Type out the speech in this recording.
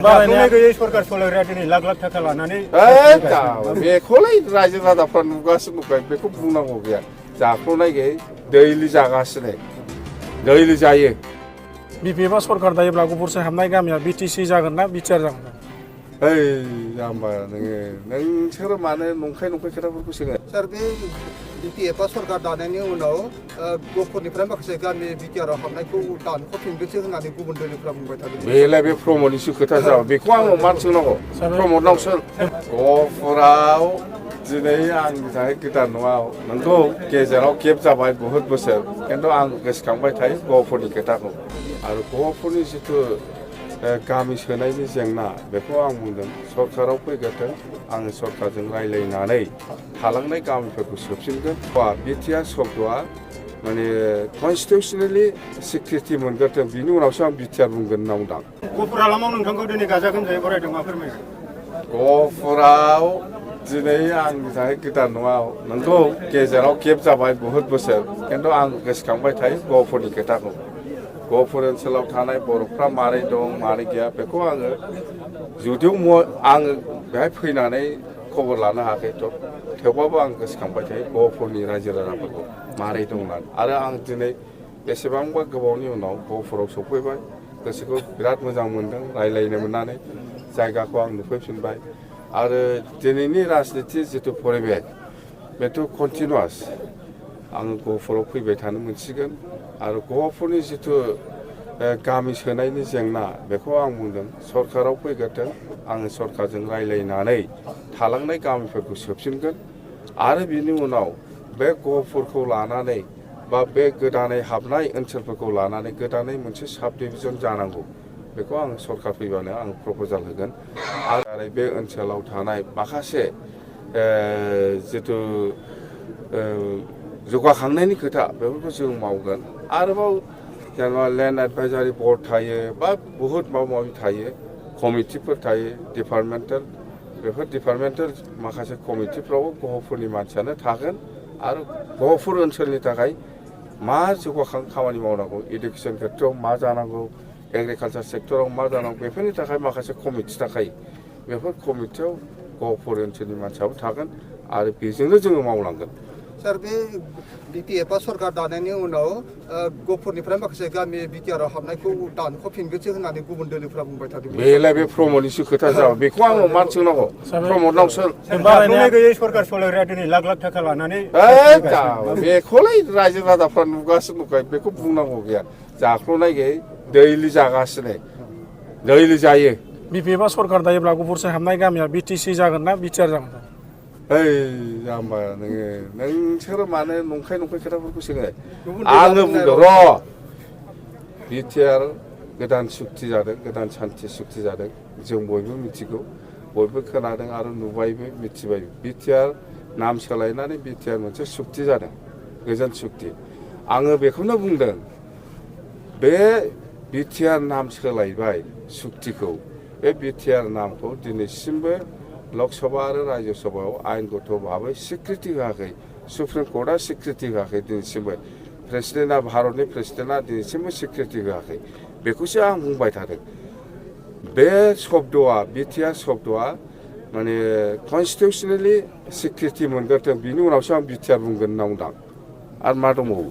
सरकार सलायग्राया दिनै लाख लाख थाखा लानानै बेखौलाय रायजो राजाफ्रा नुगासिनो नुबाय बेखौ बुंनांगौ गैया जाख्ल'नाय गैयै दैलि जागासिनो दैलि जायो बिपिएफआ सरकार दायोब्ला गफुरसिं हाबनाय गामिया बिटिसि जागोन ना बिटिआर जागोन ओइ जाम्बा नोंसोर मानो नंखाय खोथाफोरखौ सोङो सार बे बिपिएफआ सरकार दानायनि उनाव गफुरनिफ्राय माखासे गामि बिटिआरआव हाबनायखौ दानख'फिनगोनसो होननानै गुबुन दोलोफ्रा बुंबाय थादों बेलाय बे प्रमदनिसो खोथा जाबाय बेखौ आङो मान सोंनांगौ प्रमदनाव सों गफुराव दिनै आंनि थाखाय गोदान नङा नोंगौ गेजेराव गेप जाबाय बहुद बोसोर खिन्थु आं गोसोखांबाय थायो गफुरनि खोथाखौ आरो गफुरनि जिथु गामि सोनायनि जेंना बेखौ आं बुंदों सरकाराव फैगोन आङो सरकारजों रायज्लायनानै थालांनाय गामिफोरखौ सोबफिनगोन बिटिआर शब्दआ माने कनस्टिटिउसनेलि स्वीकृति मोनगोन बिनि उनावसो आं बिटिआर बुंगोन होनना बुंदों गफुर हालामाव नोंथांखौ दिनै गाजा गोमजायै बरायदों मा फोरमायगोन गफुराव दिनै आंनि थाखाय गोदान नङा नोंगौ गेजेराव गेप जाबाय बहुद बोसोर खिन्थु आं गोसोखांबाय थायो गफुरनि खोथाखौ गफुर ओनसोलाव थानाय बर'फ्रा मारै दं मारै गैया बेखौ आङो जुदिও आङो बेहाय फैनानै खबर लानो हायाखैथ' थेवबाबो आं गोसोखांबाय थायो गफुरनि रायजो राजाफोरखौ मारै दं होननानै आरो आं दिनै बेसेबांबा गोबावनि उनाव गफुराव सफैबाय गोसोखौ बिराद मोजां मोनदों रायज्लायनो मोननानै जायगाखौ आं नुफैफिनबाय आरो दिनैनि राजनिति जिथु परिबेस बेथ' कन्टिनिउवास आङो गफुराव फैबाय थानो मोनसिगोन आरो गफुरनि जिथु गामि सोनायनि जेंना बेखौ आं बुंदों सरकाराव फैगोन आङो सरकारजों रायज्लायनानै थालांनाय गामिफोरखौ सोबफिनगोन आरो बिनि उनाव बे गफुरखौ लानानै बा बे गोदानै हाबनाय ओनसोलफोरखौ लानानै गोदानै मोनसे साब डिभिजन जानांगौ बेखौ आं सरकार फैबानो आं प्रप'जाल होगोन आरो बे ओनसोलाव थानाय माखासे जिथु जौगाखांनायनि खोथा बेफोरखौ जों मावगोन आरोबाव जेनेबा लेन्ड एडभाइजारि बर्ड थायो बा बहुद माबा माबि थायो कमिटिफोर थायो डिपार्टमेन्टेल बेफोर डिपार्टमेन्टेल माखासे कमिटिफ्रावबो गहपुरनि मानसियानो थागोन आरो गहपुर ओनसोलनि थाखाय मा जौगाखां खामानि मावनांगौ इडुकेसन खेत्रआव मा जानांगौ एग्रिकालचार सेक्टराव मा जानांगौ बेफोरनि थाखाय माखासे कमिटि थाखायो बेफोर कमिटियाव गहपुर ओनसोलनि मानसियाबो थागोन आरो बेजोंनो जोङो मावलांगोन सार बे बिपिएफआ सरकार दानायनि उनाव गफुरनिफ्राय माखासे गामि बिटिआरआव हाबनायखौ दानख'फिनगोनसो होननानै गुबुन दोलोफ्रा बुंबाय थादों बेलाय बे प्रमदनिसो खोथा जाबाय बेखौ आङो मान सोंनांगौ प्रमदनाव सों गैयै सरकार सलायग्राया दिनै लाख लाख थाखा लानानै बेखौलाय रायजो राजाफ्रा नुगासिनो नुबाय बेखौ बुंनांगौ गैया जाख्ल'नाय गैयै दैलि जागासिनो दैलि जायो बिपिएफआ सरकार दायोब्ला गफुरसिं हाबनाय गामिया बिटिसि जागोन ना बिटिआर जागोन ओइ जाम्बा नोंसोर मानो नंखाय खोथाफोरखौ सोङो आङो बुंदों र' बिटिआर गोदान सुक्ति जादों गोदान सान्थि सुक्ति जादों जों बयबो मिथिगौ बयबो खोनादों आरो नुबायबो मिथिबायबो बिटिआर नाम सोलायनानै बिटिआर मोनसे सुक्ति जादों गोजोन सुक्ति आङो बेखौनो बुंदों बे बिटिआर नाम सोलायबाय सुक्तिखौ बे बिटिआर नामखौ दिनैसिमबो लकसभा आरो राज्य सभायाव आयेनगत भाबै स्वीकृति होआखै सुप्रिम कर्टआ स्वीकृति होआखै दिनैसिमबो प्रेसिडेन्टआ भारतनि प्रेसिडेन्टआ दिनैसिमबो स्वीकृति होआखै बेखौसो आं बुंबाय थादों बे शब्दआ बिटिआर शब्दआ माने कनस्टिटिउसनेलि स्वीकृति मोनगोन बिनि उनावसो आं बिटिआर बुंगोन होनना बुंदों आरो मा दंबावो